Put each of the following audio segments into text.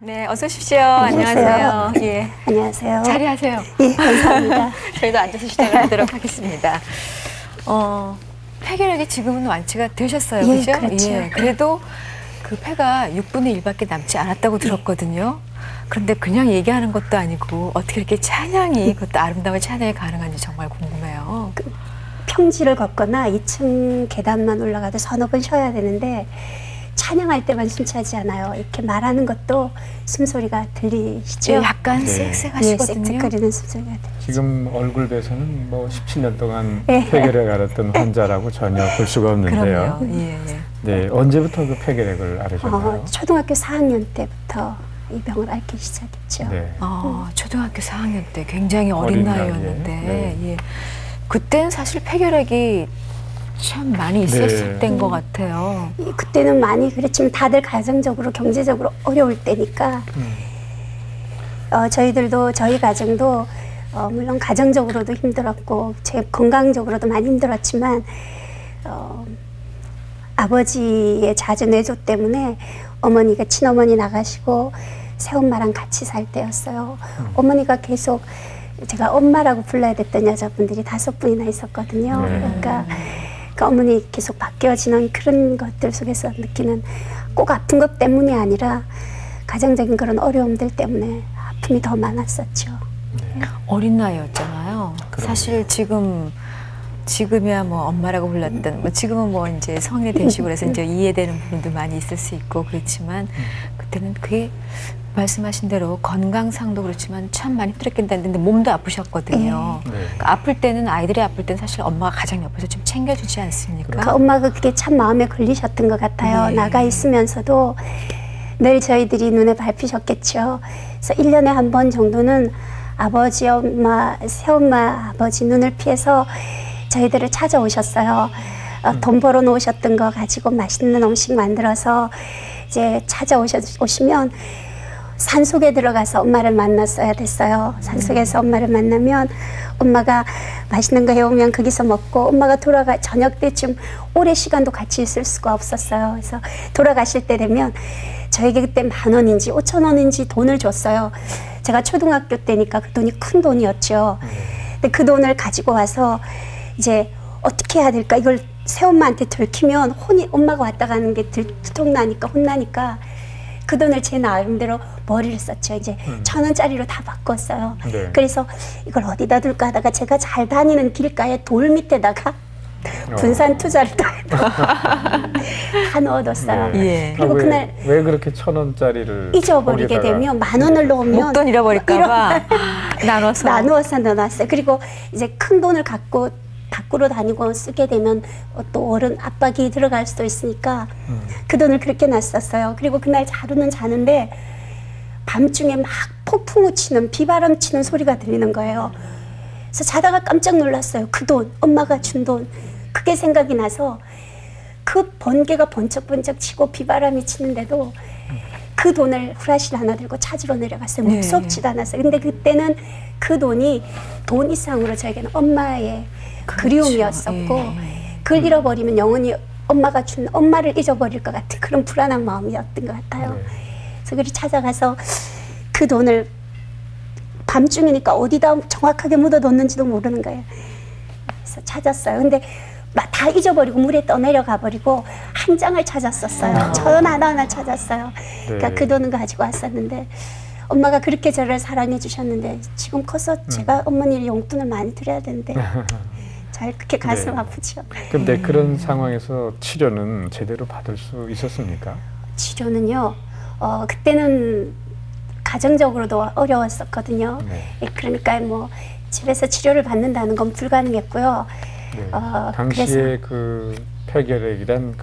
네, 어서 오십시오. 안녕하세요. 예. 안녕하세요. 자리하세요. 예, 감사합니다. 저희도 앉아서 시작을 하도록 하겠습니다. 폐결핵이 지금은 완치가 되셨어요, 예, 그죠? 그렇죠. 예. 그래도 그 폐가 6분의 1밖에 남지 않았다고 들었거든요. 그런데 그냥 얘기하는 것도 아니고 어떻게 이렇게 찬양이, 그것도 아름다운 찬양이 가능한지 정말 궁금해요. 평지를 걷거나 2층 계단만 올라가도 서너 번 쉬어야 되는데 찬양할 때만 숨차지 않아요. 이렇게 말하는 것도 숨소리가 들리시죠? 예, 약간 네. 쌕쌕하시거든요. 쌕쌕거리는 숨소리가 들리시죠? 지금 얼굴 뵈서는 뭐 17년 동안 네. 폐결핵 앓았던 환자라고 전혀 볼 수가 없는데요. 그럼요. 예, 예. 네, 언제부터 그 폐결핵을 앓으셨나요? 초등학교 4학년 때부터 이 병을 앓기 시작했죠. 네. 초등학교 4학년 때 굉장히 어린 어린 나이였는데 나이에, 네. 예. 그때는 사실 폐결핵이 참 많이 있었을 네. 때인 것 같아요. 그때는 많이 그랬지만 다들 가정적으로 경제적으로 어려울 때니까 저희들도 저희 가정도 물론 가정적으로도 힘들었고 제 건강적으로도 많이 힘들었지만 아버지의 잦은 뇌조 때문에 어머니가 친어머니 나가시고 새엄마랑 같이 살 때였어요. 어머니가 계속 제가 엄마라고 불러야 됐던 여자분들이 5분이나 있었거든요. 네. 그러니까 그 어머니 계속 바뀌어지는 그런 것들 속에서 느끼는 꼭 아픈 것 때문이 아니라 가정적인 그런 어려움들 때문에 아픔이 더 많았었죠. 어린 나이였잖아요. 사실 지금이야 뭐 엄마라고 불렀던, 뭐 지금은 뭐 이제 성인이 되시고 그래서 이제 이해되는 부분도 많이 있을 수 있고 그렇지만 그때는 그게 말씀하신 대로 건강상도 그렇지만 참 많이 힘들었겠는데 몸도 아프셨거든요. 네. 그러니까 아플 때는 아이들이 아플 때는 사실 엄마가 가장 옆에서 좀 챙겨주지 않습니까? 그 엄마가 그게 참 마음에 걸리셨던 것 같아요. 네. 나가 있으면서도 늘 저희들이 눈에 밟히셨겠죠. 그래서 1년에 한 번 정도는 아버지, 엄마, 새엄마, 아버지 눈을 피해서 저희들을 찾아오셨어요. 돈 벌어 놓으셨던 거 가지고 맛있는 음식 만들어서 이제 찾아오시면 산속에 들어가서 엄마를 만났어야 됐어요. 산속에서 엄마를 만나면 엄마가 맛있는 거 해오면 거기서 먹고 엄마가 저녁 때쯤 오래 시간도 같이 있을 수가 없었어요. 그래서 돌아가실 때 되면 저에게 그때 10,000원인지 5,000원인지 돈을 줬어요. 제가 초등학교 때니까 그 돈이 큰 돈이었죠. 근데 그 돈을 가지고 와서 이제 어떻게 해야 될까? 이걸 새엄마한테 들키면 엄마가 왔다 가는 게 들통나니까 혼나니까 그 돈을 제 나름대로 머리를 썼죠. 이제 1,000원짜리로 다 바꿨어요. 네. 그래서 이걸 어디다 둘까 하다가 제가 잘 다니는 길가에 돌 밑에다가 분산 투자를 다 넣어뒀어요. 네. 예. 그리고 그날 왜 그렇게 1,000원짜리를 잊어버리게 되면 10,000원을 넣으면 목돈 잃어버릴까봐 나눠서 넣어놨어요. 그리고 이제 큰 돈을 갖고 밖으로 다니고 쓰게 되면 또 어른 압박이 들어갈 수도 있으니까 그 돈을 그렇게 놨었어요. 그리고 그날 자루는 자는데 밤중에 막 폭풍우 치는 비바람 치는 소리가 들리는 거예요. 그래서 자다가 깜짝 놀랐어요. 그 돈, 엄마가 준 돈. 그게 생각이 나서 그 번개가 번쩍번쩍 치고 비바람이 치는데도 그 돈을 후라시 하나 들고 찾으러 내려갔어요. 네. 무섭지도 않았어요. 근데 그때는 그 돈이 돈 이상으로 저에게는 엄마의 그리움이었었고 그걸 잃어버리면 영원히 엄마가 준 엄마를 잊어버릴 것 같은 그런 불안한 마음이었던 것 같아요. 네. 그래서 그리 찾아가서 그 돈을 밤중이니까 어디다 정확하게 묻어뒀는지도 모르는 거예요. 그래서 찾았어요. 근데 다 잊어버리고 물에 떠내려가 버리고 한 장을 찾았었어요. 1,000원 하나 찾았어요. 그러니까 네. 그 돈은 가지고 왔었는데 엄마가 그렇게 저를 사랑해 주셨는데 지금 커서 제가 어머니를 용돈을 많이 드려야 되는데 잘 그렇게 가슴 네. 아프죠. 근데 그런 상황에서 치료는 제대로 받을 수 있었습니까? 치료는요. 그때는 가정적으로도 어려웠었거든요. 네. 그러니까 뭐 집에서 치료를 받는다는 건 불가능했고요. 네. 그래서 당시에 그 폐결핵이란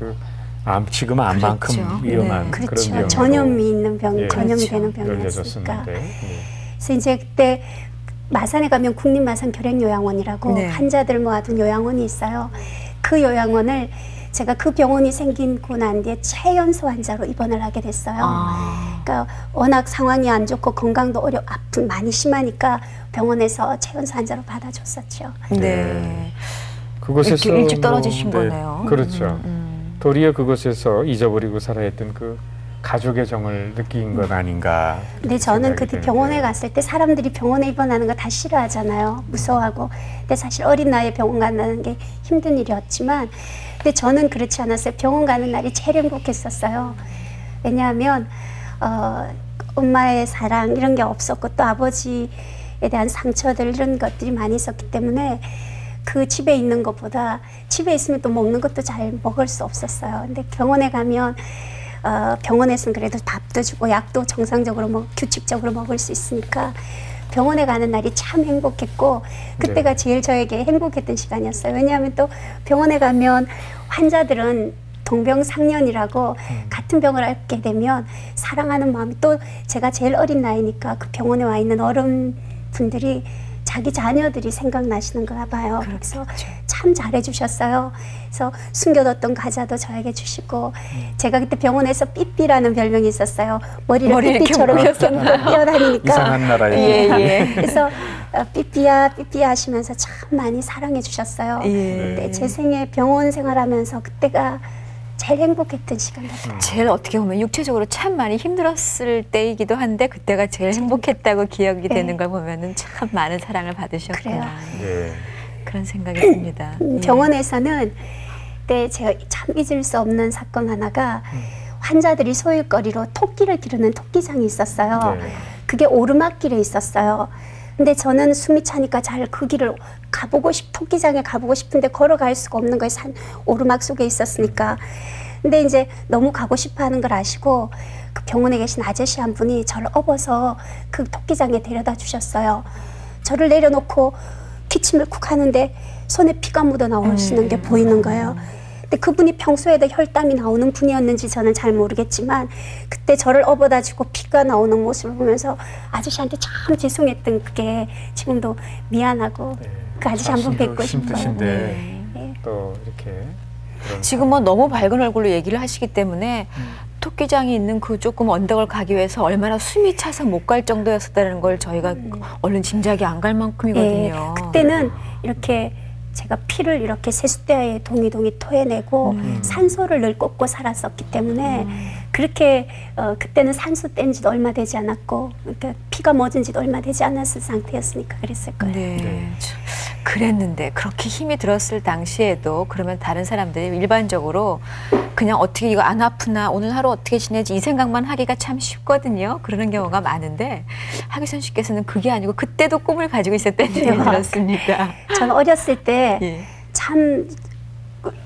지금 암만큼 그렇죠. 위험한 네. 그런 그렇죠. 병으로 전염이 있는 병, 예. 전염이 그렇죠. 되는 병이었으니까. 열려졌었는데 예. 그래서 이제 그때 마산에 가면 국립마산결핵요양원이라고 네. 환자들 모아둔 요양원이 있어요. 그 요양원을 제가 그 병원이 생기고 난 뒤에 최연소 환자로 입원을 하게 됐어요. 그러니까 워낙 상황이 안 좋고 건강도 아픔 많이 심하니까 병원에서 최연소 환자로 받아줬었죠. 네. 그곳에서 일찍 떨어지신 거네요. 그렇죠. 도리어 그곳에서 잊어버리고 살아야 했던 그 가족의 정을 느낀 것 아닌가. 근데 저는 생각이 그때 드는데. 병원에 갔을 때 사람들이 병원에 입원하는 거 다 싫어하잖아요. 무서워하고. 근데 사실 어린 나이에 병원 간다는 게 힘든 일이었지만, 근데 저는 그렇지 않았어요. 병원 가는 날이 제일 행복했었어요. 왜냐하면 엄마의 사랑 이런 게 없었고 또 아버지에 대한 상처들 이런 것들이 많이 있었기 때문에 그 집에 있는 것보다 집에 있으면 또 먹는 것도 잘 먹을 수 없었어요. 근데 병원에 가면 병원에서는 그래도 밥도 주고 약도 정상적으로 규칙적으로 먹을 수 있으니까 병원에 가는 날이 참 행복했고 그때가 네. 제일 저에게 행복했던 시간이었어요. 왜냐하면 또 병원에 가면 환자들은 동병상련이라고 같은 병을 앓게 되면 사랑하는 마음이 또 제가 제일 어린 나이니까 그 병원에 와 있는 어른분들이 자기 자녀들이 생각나시는가 봐요. 그래서 참 잘해주셨어요. 그래서 숨겨뒀던 과자도 저에게 주시고 제가 그때 병원에서 삐삐라는 별명이 있었어요. 머리를 삐삐처럼 이렇게 뛰어다니니까 이상한 나라에. 예. 그래서 삐삐야 삐삐야 하시면서 참 많이 사랑해 주셨어요. 예. 근데 제 생애 병원 생활하면서 그때가 제일 행복했던 시간 같아요. 제일 어떻게 보면 육체적으로 참 많이 힘들었을 때이기도 한데 그때가 제일 행복했다고 기억이 되는 걸 보면은 참 많은 사랑을 받으셨구나. 예. 그런 생각이 듭니다. 예. 병원에서는 그때 제가 참 잊을 수 없는 사건 하나가 환자들이 소일거리로 토끼를 기르는 토끼장이 있었어요. 네. 그게 오르막길에 있었어요. 근데 저는 숨이 차니까 잘 그 길을 토끼장에 가보고 싶은데 걸어갈 수가 없는 거예요. 산 오르막 속에 있었으니까. 근데 이제 너무 가고 싶어 하는 걸 아시고 그 병원에 계신 아저씨 한 분이 저를 업어서 그 토끼장에 데려다 주셨어요. 저를 내려놓고 기침을 쿡 하는데 손에 피가 묻어 나오시는 게 보이는 거예요. 근데 그분이 평소에도 혈담이 나오는 분이었는지 저는 잘 모르겠지만 그때 저를 업어다 주고 피가 나오는 모습을 보면서 아저씨한테 참 죄송했던 그게 지금도 미안하고 그 아저씨 한번 뵙고 싶어요. 힘드신데 네. 또 이렇게 그런 지금 뭐 너무 밝은 얼굴로 얘기를 하시기 때문에 토끼장이 있는 그 조금 언덕을 가기 위해서 얼마나 숨이 차서 못 갈 정도였었다는 걸 저희가 얼른 짐작이 안 갈 만큼이거든요. 그때는 이렇게 제가 피를 이렇게 세숫대야에 동이동이 토해내고 산소를 늘 꽂고 살았었기 때문에 그렇게 그때는 산소 뗀 지도 얼마 되지 않았고 그러니까 피가 멎은 지도 얼마 되지 않았을 상태였으니까 그랬을 거예요. 네. 참, 그랬는데 그렇게 힘이 들었을 당시에도 그러면 다른 사람들이 일반적으로 그냥 어떻게 이거 안 아프나 오늘 하루 어떻게 지내지 이 생각만 하기가 참 쉽거든요. 그러는 경우가 많은데 하기선 씨께서는 그게 아니고 그때도 꿈을 가지고 있었다는 얘기 들었습니다. 저는 어렸을 때 예. 참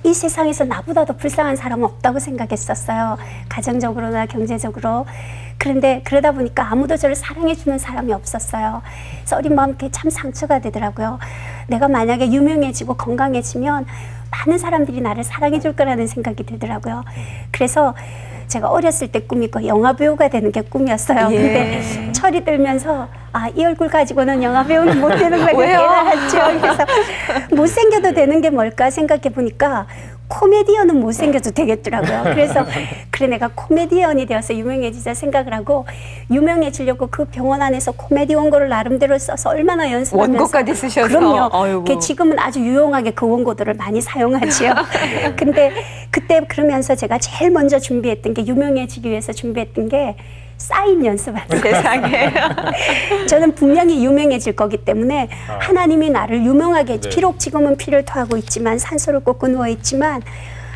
이 세상에서 나보다 더 불쌍한 사람은 없다고 생각했었어요. 가정적으로나 경제적으로. 그런데 그러다 보니까 아무도 저를 사랑해주는 사람이 없었어요. 그래서 어린 마음에 참 상처가 되더라고요. 내가 만약에 유명해지고 건강해지면 많은 사람들이 나를 사랑해줄 거라는 생각이 들더라고요. 그래서 제가 어렸을 때 꿈이 그 영화배우가 되는 게 꿈이었어요. 예. 근데 철이 들면서 이 얼굴 가지고는 영화배우는 못 되는 걸 왜요? 깨달았죠. 그래서 못생겨도 되는 게 뭘까 생각해 보니까 코미디언은 못생겨도 되겠더라고요. 그래서 그래 내가 코미디언이 되어서 유명해지자 생각을 하고 유명해지려고 그 병원 안에서 코미디 원고를 나름대로 써서 얼마나 연습하면서 원고까지 쓰셔서. 그럼요. 아이고. 지금은 아주 유용하게 그 원고들을 많이 사용하지요. 근데 그때 그러면서 제가 제일 먼저 준비했던 게 유명해지기 위해서 준비했던 게 사인 연습하는 세상에. 저는 분명히 유명해질 거기 때문에 하나님이 나를 유명하게 네. 비록 지금은 피를 토하고 있지만 산소를 꽂고 누워 있지만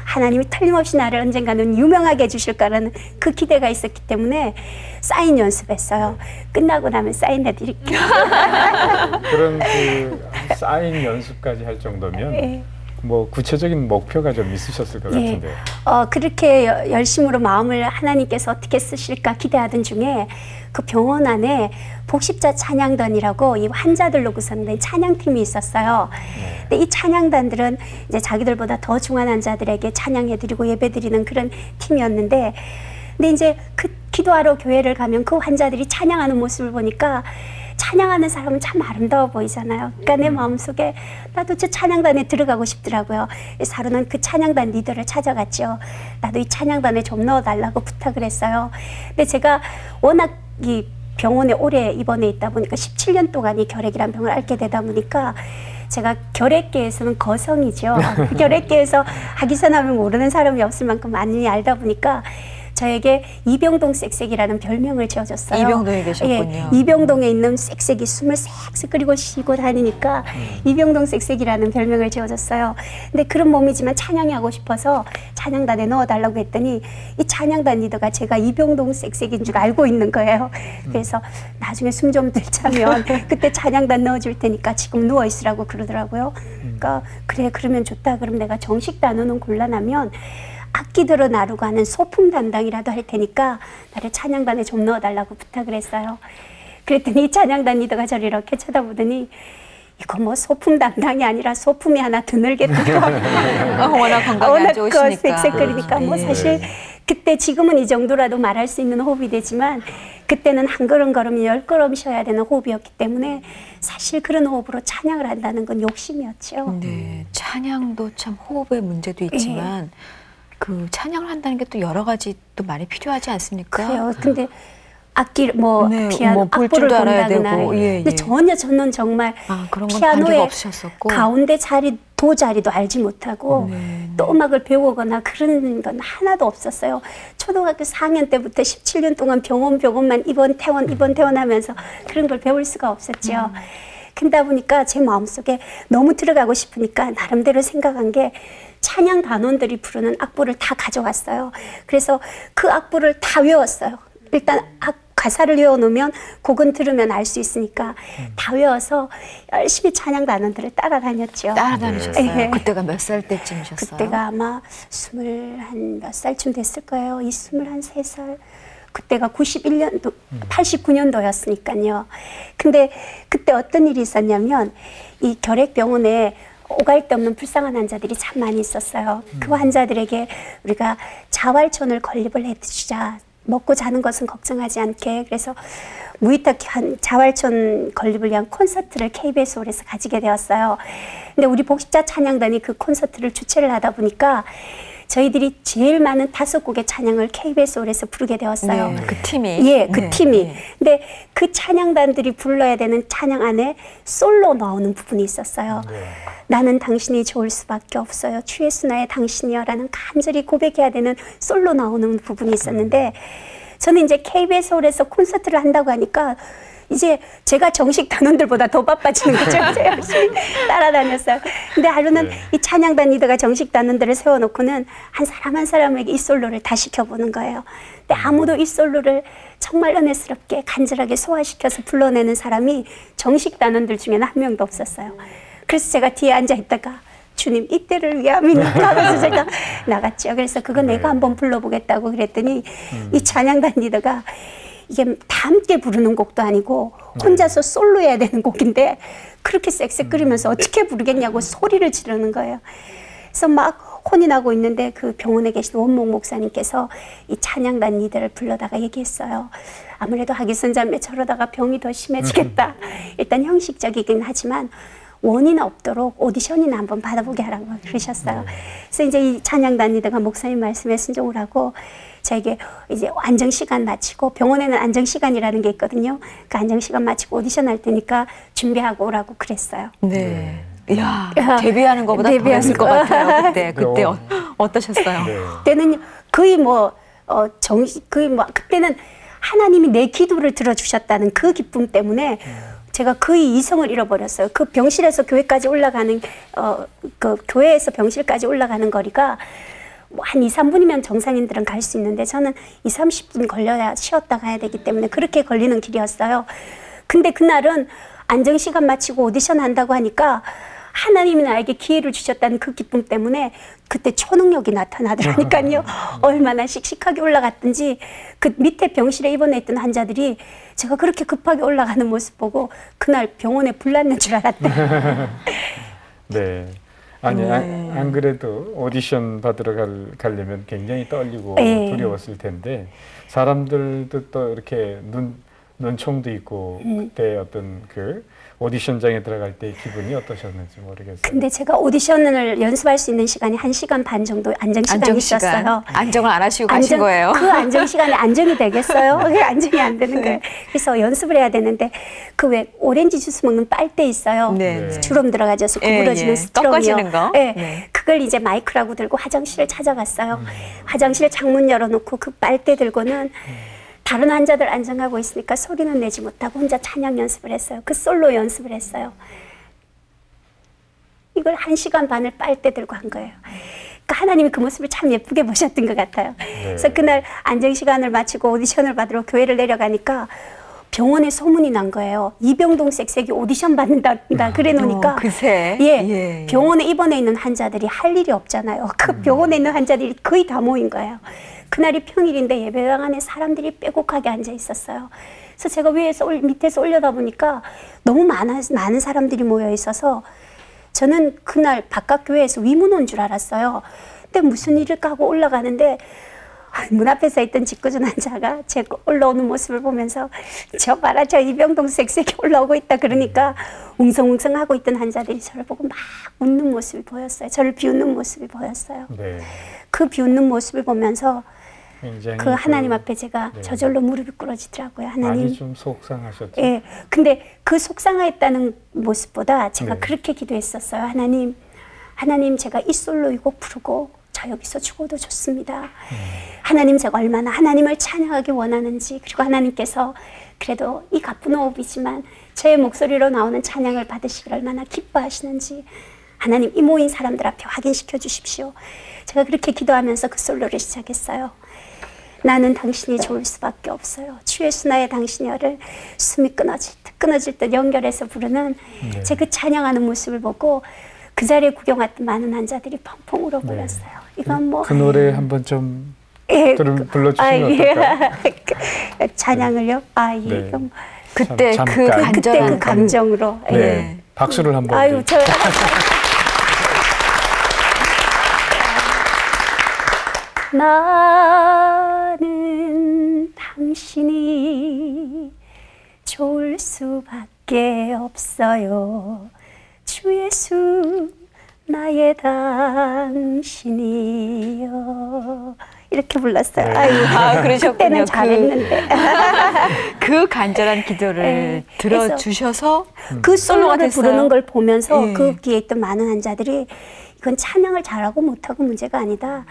하나님이 틀림없이 나를 언젠가는 유명하게 해주실 거라는 그 기대가 있었기 때문에 사인 연습했어요. 끝나고 나면 사인해드릴게요. 그런 그 사인 연습까지 할 정도면 예. 뭐 구체적인 목표가 좀 있으셨을 것 예. 같은데. 그렇게 열심으로 마음을 하나님께서 어떻게 쓰실까 기대하던 중에 그 병원 안에 복십자 찬양단이라고 이 환자들로 구성된 찬양팀이 있었어요. 근데 이 찬양단들은 이제 자기들보다 더 중한 환자들에게 찬양해드리고 예배드리는 그런 팀이었는데, 근데 이제 그 기도하러 교회를 가면 그 환자들이 찬양하는 모습을 보니까 찬양하는 사람은 참 아름다워 보이잖아요. 그러니까 내 마음속에 나도 저 찬양단에 들어가고 싶더라고요. 그래서 하루는 그 찬양단 리더를 찾아갔죠. 나도 이 찬양단에 좀 넣어달라고 부탁을 했어요. 근데 제가 워낙 이 병원에 오래 입원해 있다 보니까 17년 동안 이 결핵이란 병을 앓게 되다 보니까 제가 결핵계에서는 거성이죠. 결핵계에서 하기선 하면 모르는 사람이 없을 만큼 많이 알다 보니까 저에게 이병동 쌕쌕이라는 별명을 지어줬어요. 이병동에 계셨군요. 예, 이병동에 있는 쌕쌕이 숨을 쌕쌕 그리고 쉬고 다니니까 이병동 쌕쌕이라는 별명을 지어줬어요. 근데 그런 몸이지만 찬양이 하고 싶어서 찬양단에 넣어달라고 했더니 이 찬양단 리더가 제가 이병동 쌕쌕인 줄 알고 있는 거예요. 그래서 나중에 숨 좀 들자면 그때 찬양단 넣어줄 테니까 지금 누워 있으라고 그러더라고요. 그러니까 그래 그러면 좋다. 그럼 내가 정식 단원은 곤란하면 악기들을 나르고 하는 소품 담당이라도 할 테니까 나를 찬양단에 좀 넣어달라고 부탁을 했어요. 그랬더니 이 찬양단 리더가 저를 이렇게 쳐다보더니 이거 뭐 소품 담당이 아니라 소품이 하나 더 늘겠다고. 워낙 건강이 안 좋으시니까. 쌕쌕거리니까 뭐 사실 그때 지금은 이 정도라도 말할 수 있는 호흡이 되지만 그때는 한 걸음 걸으면 10걸음 쉬어야 되는 호흡이었기 때문에 사실 그런 호흡으로 찬양을 한다는 건 욕심이었죠. 네, 찬양도 참 호흡의 문제도 있지만 그 찬양을 한다는 게 또 여러 가지 또 많이 필요하지 않습니까? 그래요. 근데 악기 뭐 네, 피아노 뭐 볼 악보를 줄도 알아야 본다거나 되고, 예, 근데 예. 전혀 저는 정말 그런 건 관계가 피아노의 없으셨었고. 가운데 자리 도 자리도 알지 못하고 또 음악을 배우거나 그런 건 하나도 없었어요. 초등학교 4학년 때부터 17년 동안 병원만 입원 퇴원 하면서 그런 걸 배울 수가 없었죠. 그러다 보니까 제 마음속에 너무 들어가고 싶으니까 나름대로 생각한 게 찬양 단원들이 부르는 악보를 다 가져왔어요. 그래서 그 악보를 다 외웠어요. 일단 가사를 외워놓으면 곡은 들으면 알 수 있으니까 다 외워서 열심히 찬양 단원들을 따라다녔죠. 따라다니셨어요. 네. 그때가 몇 살 때쯤이셨어요? 그때가 아마 21몇 살쯤 됐을 거예요. 23살. 그때가 91년도, 89년도였으니까요. 근데 그때 어떤 일이 있었냐면 이 결핵병원에 오갈 데 없는 불쌍한 환자들이 참 많이 있었어요. 그 환자들에게 우리가 자활촌을 건립을 해주자. 먹고 자는 것은 걱정하지 않게. 그래서 무위탁한 자활촌 건립을 위한 콘서트를 KBS 홀에서 가지게 되었어요. 근데 우리 복식자 찬양단이 그 콘서트를 주최를 하다 보니까 저희들이 제일 많은 5곡의 찬양을 KBS 홀에서 부르게 되었어요. 네, 그 팀이. 예, 그 네, 팀이. 네. 근데 그 찬양단들이 불러야 되는 찬양 안에 솔로 나오는 부분이 있었어요. 나는 당신이 좋을 수밖에 없어요. 주 예수 나의 당신이여 라는 간절히 고백해야 되는 솔로 나오는 부분이 있었는데 저는 이제 KBS 홀에서 콘서트를 한다고 하니까 이제 제가 정식 단원들보다 더 바빠지는 거죠. 그래서 열심히 따라다녔어요. 근데 하루는 이 찬양단 리더가 정식 단원들을 세워놓고는 한 사람 한 사람에게 이 솔로를 다 시켜보는 거예요. 근데 아무도 이 솔로를 정말 은혜스럽게 간절하게 소화시켜서 불러내는 사람이 정식 단원들 중에는 한 명도 없었어요. 그래서 제가 뒤에 앉아있다가 주님 이때를 위함이니까 하면서 제가 나갔죠. 그래서 그거 내가 한번 불러보겠다고 그랬더니 이 찬양단 리더가 이게 다 함께 부르는 곡도 아니고 혼자서 솔로 해야 되는 곡인데 그렇게 쌕쌕거리면서 어떻게 부르겠냐고 소리를 지르는 거예요. 그래서 막 혼이 나고 있는데 그 병원에 계신 원목 목사님께서 이 찬양단 리더를 불러다가 얘기했어요. 아무래도 하기선자매 저러다가 병이 더 심해지겠다. 일단 형식적이긴 하지만 원인 없도록 오디션이나 한번 받아보게 하라고 그러셨어요. 그래서 이제 이 찬양단 리더가 목사님 말씀에 순종을 하고 저에게 이제 안정시간 마치고 병원에는 안정시간이라는 게 있거든요. 그 안정시간 마치고 오디션 할 테니까 준비하고 오라고 그랬어요. 네. 이야, 데뷔하는 것보다 더 했을 것 같아요. 그때 어떠셨어요? 네. 그때는 거의 거의 그때는 하나님이 내 기도를 들어주셨다는 그 기쁨 때문에 제가 거의 이성을 잃어버렸어요. 그 병실에서 교회까지 올라가는 그 교회에서 병실까지 올라가는 거리가 한 2, 3분이면 정상인들은 갈 수 있는데 저는 2, 30분 걸려야 쉬었다 가야 되기 때문에 그렇게 걸리는 길이었어요. 근데 그날은 안정시간 마치고 오디션 한다고 하니까 하나님이 나에게 기회를 주셨다는 그 기쁨 때문에 그때 초능력이 나타나더라니까요. 얼마나 씩씩하게 올라갔든지 그 밑에 병실에 입원해 있던 환자들이 제가 그렇게 급하게 올라가는 모습 보고 그날 병원에 불났는 줄 알았대요. 네. 아니 안 그래도 오디션 받으러 가려면 굉장히 떨리고 두려웠을 텐데 사람들도 또 이렇게 눈총도 있고 그때 어떤 그 오디션장에 들어갈 때 기분이 어떠셨는지 모르겠어요. 근데 제가 오디션을 연습할 수 있는 시간이 1시간 반 정도 안정 시간이 있었어요. 안정을 안 하시고 가신 거예요. 그 안정 시간에 안정이 되겠어요? 그게 안정이 안 되는 거예요. 그래서 연습을 해야 되는데 그 왜 오렌지 주스 먹는 빨대 있어요. 네. 주름 들어가져서 구부러지는 예. 스트럼이요. 꺾어지는 거. 네. 네. 그걸 이제 마이크라고 들고 화장실을 찾아갔어요. 화장실 창문 열어놓고 그 빨대 들고는 다른 환자들 안정하고 있으니까 소리는 내지 못하고 혼자 찬양 연습을 했어요. 그 솔로 연습을 했어요. 이걸 1시간 반을 빨대 들고 한 거예요. 그러니까 하나님이 그 모습을 참 예쁘게 보셨던 것 같아요. 그래서 그날 안정 시간을 마치고 오디션을 받으러 교회를 내려가니까 병원에 소문이 난 거예요. 이병동 섹색이 오디션 받는다 그래 놓으니까 그새 예, 병원에 입원해 있는 환자들이 할 일이 없잖아요. 그 병원에 있는 환자들이 거의 다 모인 거예요. 그날이 평일인데 예배당 안에 사람들이 빼곡하게 앉아 있었어요. 그래서 제가 밑에서 올려다 보니까 너무 많은 사람들이 모여 있어서 저는 그날 바깥 교회에서 위문 온 줄 알았어요. 근데 무슨 일일까 하고 올라가는데 문 앞에 서 있던 직구준 환자가 제 올라오는 모습을 보면서 저 봐라 저 이병동 섹색이 올라오고 있다 그러니까 웅성웅성 하고 있던 환자들이 저를 보고 막 웃는 모습이 보였어요. 저를 비웃는 모습이 보였어요. 네. 그 비웃는 모습을 보면서 그 하나님 앞에 제가 네. 저절로 무릎이 꿇어지더라고요. 하나님. 많이 좀 속상하셨죠? 예. 근데 그 속상했다는 모습보다 제가 네. 그렇게 기도했었어요. 하나님 제가 이 솔로 이 곡 부르고 저 여기서 죽어도 좋습니다. 하나님 제가 얼마나 하나님을 찬양하기 원하는지 그리고 하나님께서 그래도 이 가쁜 호흡이지만 제 목소리로 나오는 찬양을 받으시길 얼마나 기뻐하시는지 하나님 이 모인 사람들 앞에 확인시켜 주십시오. 제가 그렇게 기도하면서 그 솔로를 시작했어요. 나는 당신이 좋을 수밖에 없어요. 주의 수나에 당신여를 숨이 끊어질 듯 연결해서 부르는 네. 제 그 찬양하는 모습을 보고 그 자리에 구경 왔던 많은 환자들이 펑펑 울어버렸어요. 이건 뭐 그 노래 한번 좀 예, 불러주시면 어떨까요? 찬양을요? 아, 예. 네. 이건 그때 잠깐. 그 그때 간절한 그 감정으로. 네. 예. 박수를 한번. 아유, 저 나는 당신이 좋을 수밖에 없어요. 주 예수 나의 당신이요. 이렇게 불렀어요. 네. 아유, 그러셨군요. 그때는 잘했는데. 그 간절한 기도를 네. 들어주셔서 그 솔로가 솔로를 됐어요. 부르는 걸 보면서 예. 그 뒤에 있던 많은 환자들이 이건 찬양을 잘하고 못하고 문제가 아니다.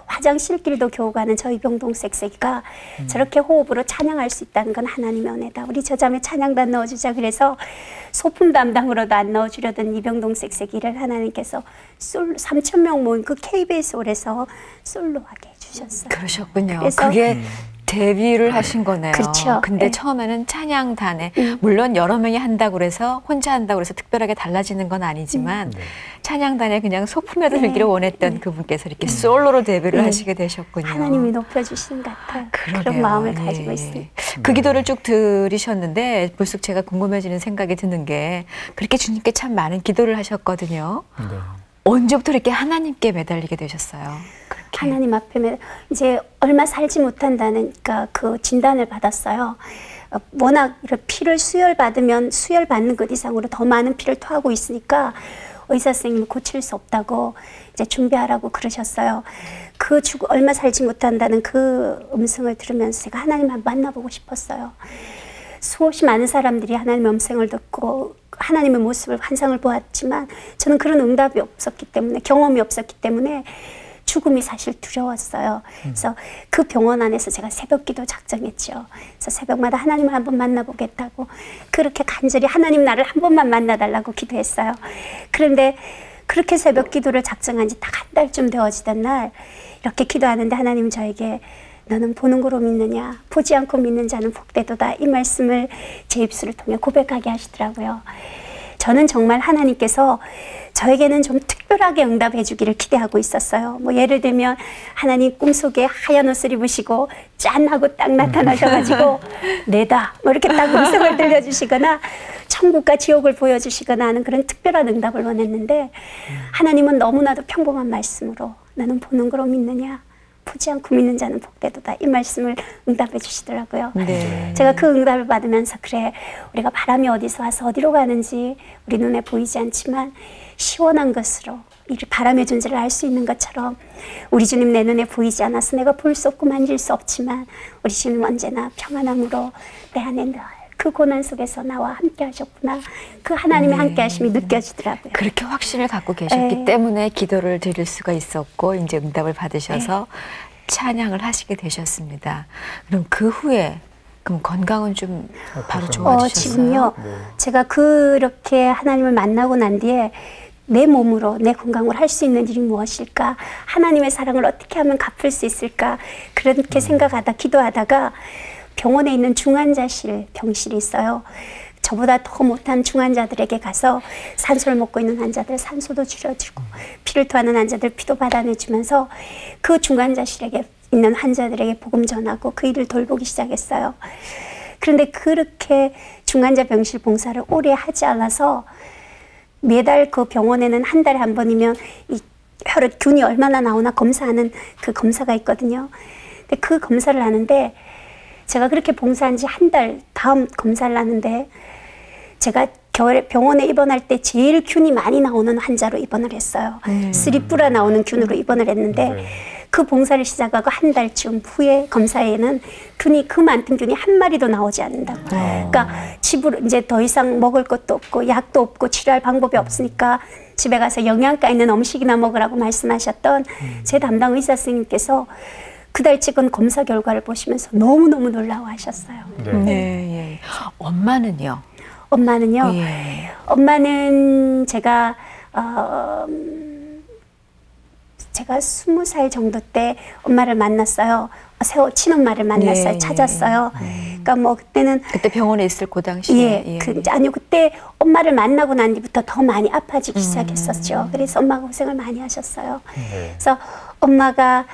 화장실 길도 겨우 가는 저 이병동 섹색이가 저렇게 호흡으로 찬양할 수 있다는 건 하나님의 은혜다. 우리 저 자매 찬양단 넣어주자. 그래서 소품 담당으로도 안 넣어주려던 이병동 섹색이를 하나님께서 3,000명 모인 그 KBS 홀에서 솔로하게 해주셨어요. 그러셨군요. 그래서 그게 데뷔를 하신 거네요. 그렇죠. 근데 네. 처음에는 찬양단에 물론 여러 명이 한다고 그래서 혼자 한다고 그래서 특별하게 달라지는 건 아니지만 네. 찬양단에 그냥 소품에도 들기를 원했던 그분께서 이렇게 솔로로 데뷔를 하시게 되셨군요. 하나님이 높여주시는 것 같아요. 그러게요. 그런 마음을 예. 가지고 있습니다. 그 기도를 쭉 들으셨는데 불쑥 제가 궁금해지는 생각이 드는 게 그렇게 주님께 참 많은 기도를 하셨거든요. 네. 언제부터 이렇게 하나님께 매달리게 되셨어요? 그렇게. 하나님 앞에 이제 얼마 살지 못한다는 그 진단을 받았어요. 워낙 피를 수혈받으면 수혈받는 것 이상으로 더 많은 피를 토하고 있으니까 의사 선생님이 고칠 수 없다고 이제 준비하라고 그러셨어요. 얼마 살지 못한다는 그 음성을 들으면서 제가 하나님을 만나보고 싶었어요. 수없이 많은 사람들이 하나님의 음성을 듣고 하나님의 모습을 환상을 보았지만 저는 그런 응답이 없었기 때문에 경험이 없었기 때문에 죽음이 사실 두려웠어요. 그래서 그 병원 안에서 제가 새벽기도 작정했죠. 그래서 새벽마다 하나님을 한번 만나보겠다고 그렇게 간절히 하나님 나를 한 번만 만나달라고 기도했어요. 그런데 그렇게 새벽기도를 작정한 지 딱 한 달쯤 되어지던 날 이렇게 기도하는데 하나님 저에게 너는 보는 거로 믿느냐 보지 않고 믿는 자는 복되도다 이 말씀을 제 입술을 통해 고백하게 하시더라고요. 저는 정말 하나님께서 저에게는 좀 특별하게 응답해 주기를 기대하고 있었어요. 뭐 예를 들면 하나님 꿈속에 하얀 옷을 입으시고 짠 하고 딱 나타나셔가지고 내다 뭐 이렇게 딱 음성을 들려주시거나 천국과 지옥을 보여주시거나 하는 그런 특별한 응답을 원했는데 하나님은 너무나도 평범한 말씀으로 너는 보는 거로 믿느냐 보지 않고 믿는 자는 복되도다. 이 말씀을 응답해 주시더라고요. 네. 제가 그 응답을 받으면서 그래, 우리가 바람이 어디서 와서 어디로 가는지 우리 눈에 보이지 않지만 시원한 것으로 이 바람의 존재를 알 수 있는 것처럼 우리 주님 내 눈에 보이지 않아서 내가 볼 수 없고 만질 수 없지만 우리 주님 언제나 평안함으로 내 안에 늘 그 고난 속에서 나와 함께 하셨구나. 그 하나님의 함께 하심이 느껴지더라고요. 그렇게 확신을 갖고 계셨기 네. 때문에 기도를 드릴 수가 있었고 이제 응답을 받으셔서 찬양을 하시게 되셨습니다. 그럼 그 후에 그럼 건강은 좀 바로 좋아지셨어요? 지금요. 네. 제가 그렇게 하나님을 만나고 난 뒤에 내 몸으로 내 건강으로 할 수 있는 일이 무엇일까? 하나님의 사랑을 어떻게 하면 갚을 수 있을까? 그렇게 생각하다 기도하다가 병원에 있는 중환자실 병실이 있어요. 저보다 더 못한 중환자들에게 가서 산소를 먹고 있는 환자들 산소도 줄여주고 피를 토하는 환자들 피도 받아내주면서 그 중환자실에 있는 환자들에게 복음 전하고 그 일을 돌보기 시작했어요. 그런데 그렇게 중환자 병실 봉사를 오래 하지 않아서 매달 그 병원에는 한 달에 한 번이면 이 혈액 균이 얼마나 나오나 검사하는 그 검사가 있거든요. 근데 그 검사를 하는데 제가 그렇게 봉사한 지 한 달 다음 검사를 하는데 제가 겨울에 병원에 입원할 때 제일 균이 많이 나오는 환자로 입원을 했어요. 쓰리뿌라 나오는 균으로 입원을 했는데 네. 그 봉사를 시작하고 한 달쯤 후에 검사에는 균이 그 많던 균이 한 마리도 나오지 않는다고. 그러니까 집으로 이제 더 이상 먹을 것도 없고 약도 없고 치료할 방법이 없으니까 집에 가서 영양가 있는 음식이나 먹으라고 말씀하셨던 제 담당 의사 선생님께서 그달 찍은 검사 결과를 보시면서 너무너무 놀라워하셨어요. 네. 네, 예. 엄마는요? 엄마는요. 예. 엄마는 제가 20살 정도 때 엄마를 만났어요. 친엄마를 만났어요. 예, 찾았어요. 그러니까 뭐 그때는 그때 병원에 있을 그 당시에 예, 아니요 그때 엄마를 만나고 난 뒤부터 더 많이 아파지기 시작했었죠. 그래서 엄마가 고생을 많이 하셨어요. 네. 그래서 엄마가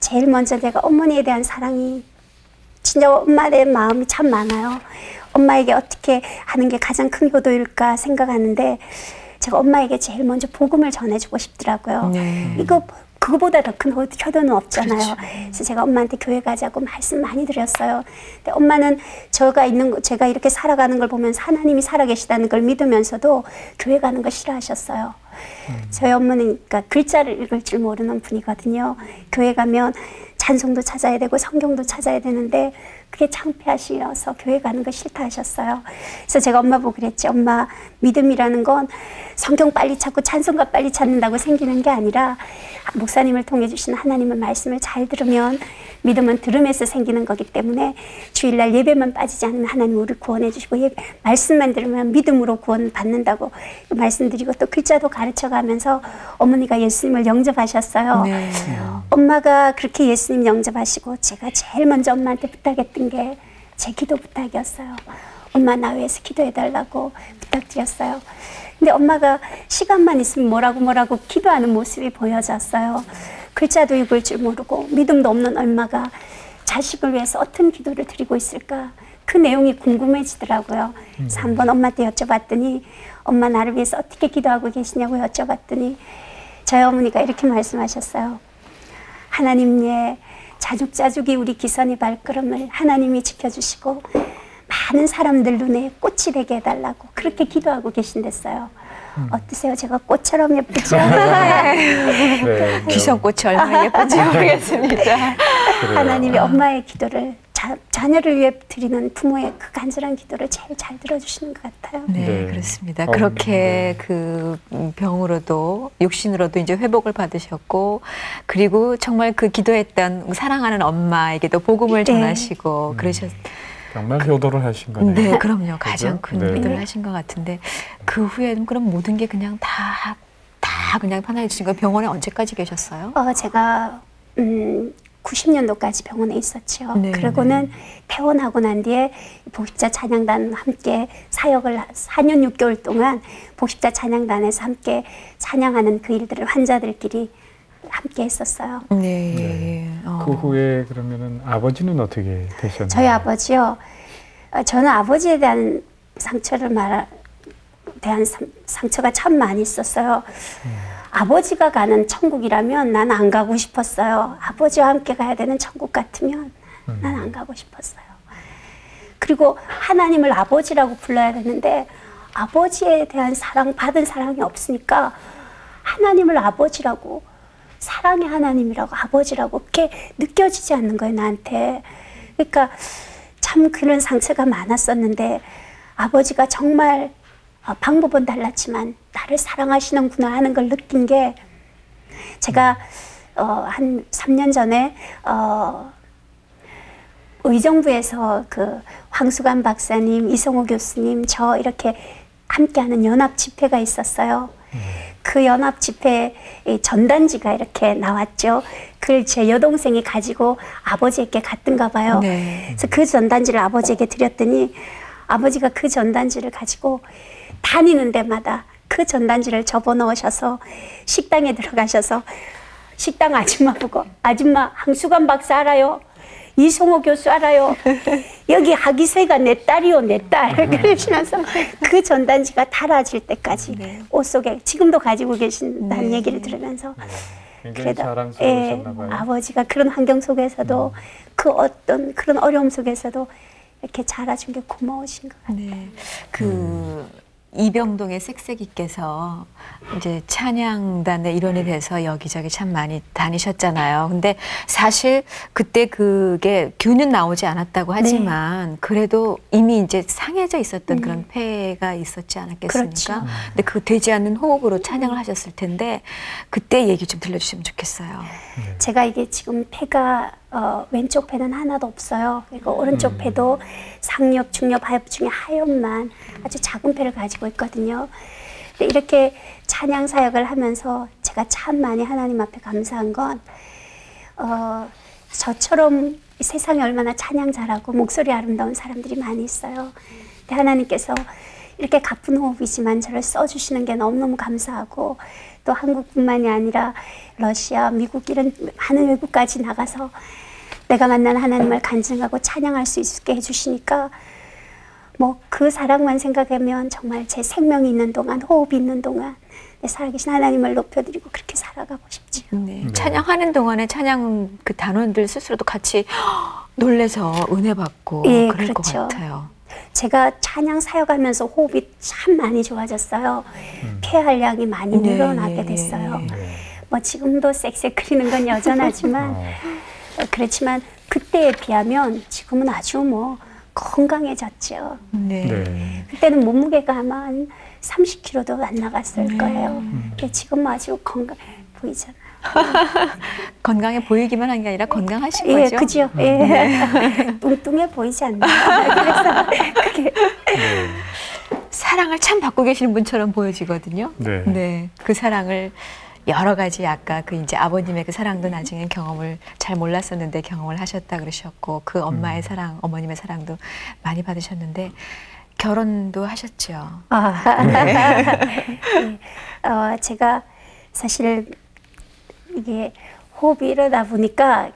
제일 먼저 내가 어머니에 대한 사랑이 진짜 엄마의 마음이 참 많아요. 엄마에게 어떻게 하는 게 가장 큰 효도일까 생각하는데 제가 엄마에게 제일 먼저 복음을 전해주고 싶더라고요. 네. 그거보다 더 큰 효도는 없잖아요. 그렇죠. 그래서 제가 엄마한테 교회 가자고 말씀 많이 드렸어요. 근데 엄마는 제가 이렇게 살아가는 걸 보면서 하나님이 살아계시다는 걸 믿으면서도 교회 가는 걸 싫어하셨어요. 저희 어머니는 그러니까 글자를 읽을 줄 모르는 분이거든요. 교회 가면 찬송도 찾아야 되고 성경도 찾아야 되는데 그게 창피하시어서 교회 가는 거 싫다 하셨어요. 그래서 제가 엄마 보고 그랬지. 엄마, 믿음이라는 건 성경 빨리 찾고 찬송가 빨리 찾는다고 생기는 게 아니라 목사님을 통해 주신 하나님의 말씀을 잘 들으면 믿음은 들음에서 생기는 거기 때문에 주일날 예배만 빠지지 않으면 하나님 우리 구원해 주시고 말씀만 들으면 믿음으로 구원 받는다고 말씀드리고 또 글자도 가르쳐가면서 어머니가 예수님을 영접하셨어요. 네. 엄마가 그렇게 예수님 영접하시고 제가 제일 먼저 엄마한테 부탁했던 게 제 기도 부탁이었어요. 엄마 나 위해서 기도해달라고 부탁드렸어요. 근데 엄마가 시간만 있으면 뭐라고 기도하는 모습이 보여졌어요. 글자도 읽을 줄 모르고 믿음도 없는 엄마가 자식을 위해서 어떤 기도를 드리고 있을까 그 내용이 궁금해지더라고요. 그래서 한번 엄마한테 여쭤봤더니 엄마 나를 위해서 어떻게 기도하고 계시냐고 여쭤봤더니 저희 어머니가 이렇게 말씀하셨어요. 하나님의 자죽자죽이 우리 기선의 발걸음을 하나님이 지켜주시고 많은 사람들 눈에 꽃이 되게 해달라고 그렇게 기도하고 계신댔어요. 어떠세요? 제가 꽃처럼 예쁘죠? 네. 귀성꽃이 얼마나 예쁜지 모르겠습니다. 하나님이 엄마의 기도를 자녀를 위해 드리는 부모의 그 간절한 기도를 제일 잘 들어주시는 것 같아요. 네, 네. 그렇습니다. 그렇게 그 병으로도 육신으로도 이제 회복을 받으셨고 그리고 정말 그 기도했던 사랑하는 엄마에게도 복음을 네. 전하시고 그러셨. 정말 효도를 하신 거네요. 네, 그럼요. 가장 큰 네. 기도를 하신 것 같은데 그 후에는 그럼 모든 게 그냥 다 그냥 편해지신 거. 병원에 언제까지 계셨어요? 제가 90년도까지 병원에 있었죠. 네, 그러고는 퇴원하고 난 뒤에 복십자 찬양단 함께 사역을 4년 6개월 동안 복십자 찬양단에서 함께 찬양하는 그 일들을 환자들끼리 함께 했었어요. 네. 네. 그 후에 그러면은 아버지는 어떻게 되셨나요? 저희 아버지요. 저는 아버지에 대한 상처가 참 많이 있었어요. 아버지가 가는 천국이라면 난 안 가고 싶었어요. 아버지와 함께 가야 되는 천국 같으면 난 안 가고 싶었어요. 그리고 하나님을 아버지라고 불러야 되는데 아버지에 대한 사랑, 받은 사랑이 없으니까 하나님을 아버지라고, 사랑의 하나님이라고, 아버지라고 그렇게 느껴지지 않는 거예요, 나한테. 그러니까 참 그런 상처가 많았었는데 아버지가 정말 방법은 달랐지만 나를 사랑하시는구나 하는 걸 느낀 게, 제가 한 3년 전에 의정부에서 그 황수관 박사님, 이성호 교수님, 저 이렇게 함께하는 연합 집회가 있었어요. 그 연합 집회 전단지가 이렇게 나왔죠. 그걸 제 여동생이 가지고 아버지에게 갔던가 봐요. 네. 그래서 그 전단지를 아버지에게 드렸더니 아버지가 그 전단지를 가지고 다니는 데마다 그 전단지를 접어넣으셔서 식당에 들어가셔서 식당 아줌마 보고, 아줌마 황수관 박사 알아요? 이성호 교수 알아요? 여기 하기세가 내 딸이요, 내 딸. 그러시면서 그 전단지가 닳아질 때까지 네. 옷 속에 지금도 가지고 계신다는 네. 얘기를 들으면서 굉장히 자랑스러우셨나 봐요. 아버지가 그런 환경 속에서도 그 어떤 그런 어려움 속에서도 이렇게 자라준 게 고마우신 것 같아요. 네. 그 이병동의 쌕쌕이께서 이제 찬양단의 일원이 돼서 여기저기 참 많이 다니셨잖아요. 근데 사실 그때 그게 교는 나오지 않았다고 하지만 그래도 이미 이제 상해져 있었던 그런 폐가 있었지 않았겠습니까? 그렇죠. 근데 그 되지 않는 호흡으로 찬양을 하셨을 텐데 그때 얘기 좀 들려주시면 좋겠어요. 제가 이게 지금 폐가 왼쪽 폐는 하나도 없어요. 그리고 오른쪽 폐도 상엽, 중엽, 하엽 중에 하엽만 아주 작은 폐를 가지고 있거든요. 근데 이렇게 찬양 사역을 하면서 제가 참 많이 하나님 앞에 감사한 건 저처럼 이 세상에 얼마나 찬양 잘하고 목소리 아름다운 사람들이 많이 있어요. 근데 하나님께서 이렇게 가쁜 호흡이지만 저를 써주시는 게 너무너무 감사하고, 또 한국뿐만이 아니라 러시아, 미국 이런 많은 외국까지 나가서 내가 만난 하나님을 간증하고 찬양할 수 있게 해주시니까 뭐 그 사랑만 생각하면 정말 제 생명이 있는 동안, 호흡이 있는 동안 내 살아계신 하나님을 높여드리고 그렇게 살아가고 싶죠. 네. 찬양하는 동안에 찬양 그 단원들 스스로도 같이 놀래서 은혜 받고 예, 그럴 그렇죠. 것 같아요. 제가 찬양 사역하면서 호흡이 참 많이 좋아졌어요. 폐활량이 많이 네, 늘어나게 예, 됐어요. 네. 뭐 지금도 쌕쌕거리는 건 여전하지만 그렇지만 그때에 비하면 지금은 아주 뭐 건강해졌죠. 네. 네. 그때는 몸무게가 아마 한 30kg도 안 나갔을 네. 거예요. 근데 지금 아주 건강 보이잖아요. 건강해 보이기만 한 게 아니라 건강하신 예, 거죠? 그죠. 예. 뚱뚱해 보이지 않나요? 그래서 그게 사랑을 참 받고 계시는 분처럼 보여지거든요. 네. 네. 그 사랑을 여러 가지 아까 그 이제 아버님의 그 사랑도 나중에 경험을 잘 몰랐었는데 경험을 하셨다 그러셨고 그 엄마의 사랑, 어머님의 사랑도 많이 받으셨는데 결혼도 하셨죠. 제가 사실 이게 호흡이 이러다 보니까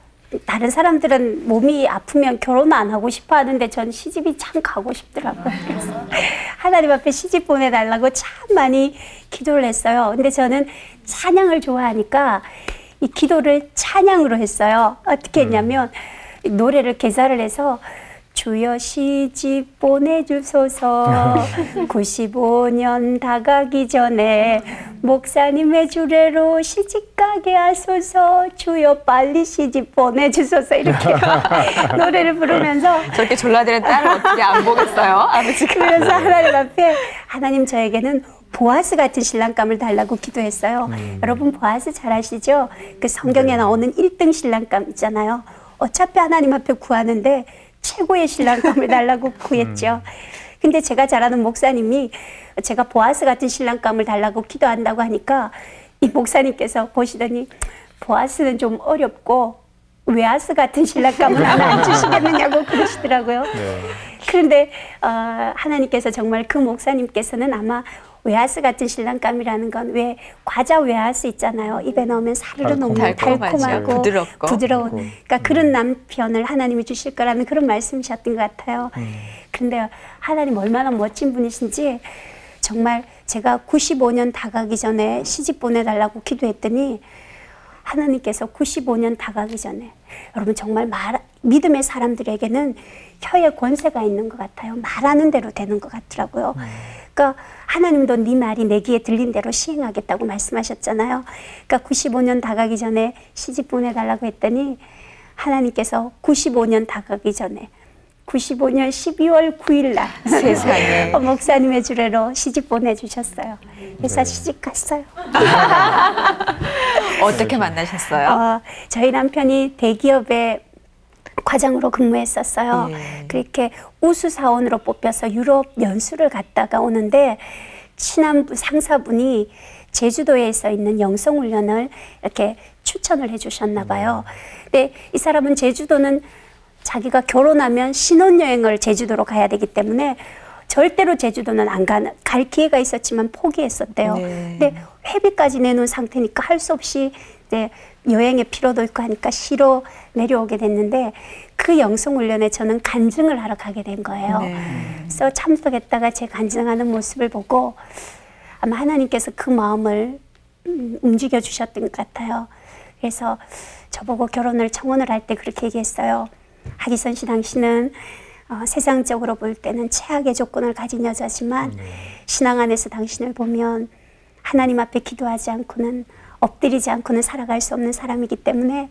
다른 사람들은 몸이 아프면 결혼 안 하고 싶어 하는데 전 시집이 참 가고 싶더라고요. 그래서 하나님 앞에 시집 보내달라고 참 많이 기도를 했어요. 근데 저는 찬양을 좋아하니까 이 기도를 찬양으로 했어요. 어떻게 했냐면 노래를 개사를 해서 주여 시집 보내주소서 95년 다가기 전에 목사님의 주례로 시집가게 하소서 주여 빨리 시집 보내주소서 이렇게 노래를 부르면서 저렇게 졸라대는 딸을 어떻게 안 보겠어요? 아버지가. 그래서 하나님 앞에 하나님 저에게는 보아스 같은 신랑감을 달라고 기도했어요. 여러분 보아스 잘 아시죠? 그 성경에 나오는 1등 신랑감 있잖아요. 어차피 하나님 앞에 구하는데 최고의 신랑감을 달라고 구했죠. 근데 제가 잘 아는 목사님이 제가 보아스 같은 신랑감을 달라고 기도한다고 하니까 이 목사님께서 보시더니 보아스는 좀 어렵고 웨아스 같은 신랑감을 하나 안 주시겠느냐고 그러시더라고요. 네. 그런데 하나님께서 정말 그 목사님께서는 아마 웨하스 같은 신랑감이라는 건 왜 과자 웨하스 있잖아요. 입에 넣으면 사르르 녹는 달콤하고 부드러운 그러니까 그런 남편을 하나님이 주실 거라는 그런 말씀이셨던 것 같아요. 그런데 하나님 얼마나 멋진 분이신지 정말 제가 95년 다 가기 전에 시집 보내달라고 기도했더니 하나님께서 95년 다 가기 전에, 여러분 정말 믿음의 사람들에게는 혀에 권세가 있는 것 같아요. 말하는 대로 되는 것 같더라고요. 그러니까 하나님도 네 말이 내 귀에 들린 대로 시행하겠다고 말씀하셨잖아요. 그러니까 95년 다 가기 전에 시집 보내달라고 했더니 하나님께서 95년 다 가기 전에 95년 12월 9일 날 세상에 목사님의 주례로 시집 보내주셨어요. 그래서 네. 시집 갔어요. 어떻게 만나셨어요? 저희 남편이 대기업에 과장으로 근무했었어요. 예. 그렇게 우수 사원으로 뽑혀서 유럽 연수를 갔다가 오는데 친한 상사분이 제주도에 있는 영성훈련을 이렇게 추천을 해주셨나 봐요. 근데 이 사람은 제주도는 자기가 결혼하면 신혼여행을 제주도로 가야 되기 때문에 절대로 제주도는 갈 기회가 있었지만 포기했었대요. 네. 근데 회비까지 내놓은 상태니까 할 수 없이 이제 여행의 피로도 있고 하니까 시로 내려오게 됐는데 그 영성훈련에 저는 간증을 하러 가게 된 거예요. 네. 그래서 참석했다가 제 간증하는 모습을 보고 아마 하나님께서 그 마음을 움직여 주셨던 것 같아요. 그래서 저보고 결혼을 청혼을 할 때 그렇게 얘기했어요. 하기선 씨, 당신은 세상적으로 볼 때는 최악의 조건을 가진 여자지만 신앙 안에서 당신을 보면 하나님 앞에 기도하지 않고는, 엎드리지 않고는 살아갈 수 없는 사람이기 때문에